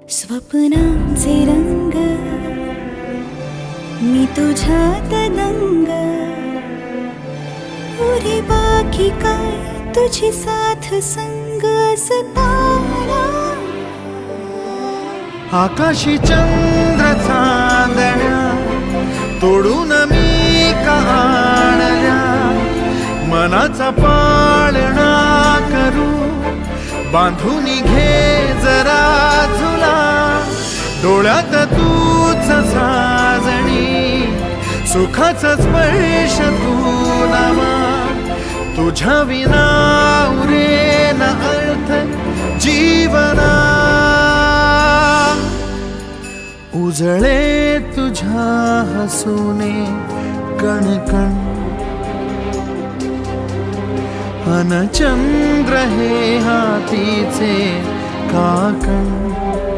स्वप्नांचे रंग मी तुझ्यात दंग, उरे बाकी काय तुझी साथ संग असताना. आकाशी चंद्र चांदण्या तोडून मी का आणल्या, मनाचा पाळणा करू बांधून घे जरा झुला. डोळ्यात तूच साजणी सुखाचा स्पर्श तू नामा, तुझ्या विना उरेन अर्थ जीवना. उजळे तुझ्या हसूने कणकण, अन चंद्र हे हातीचे काकण.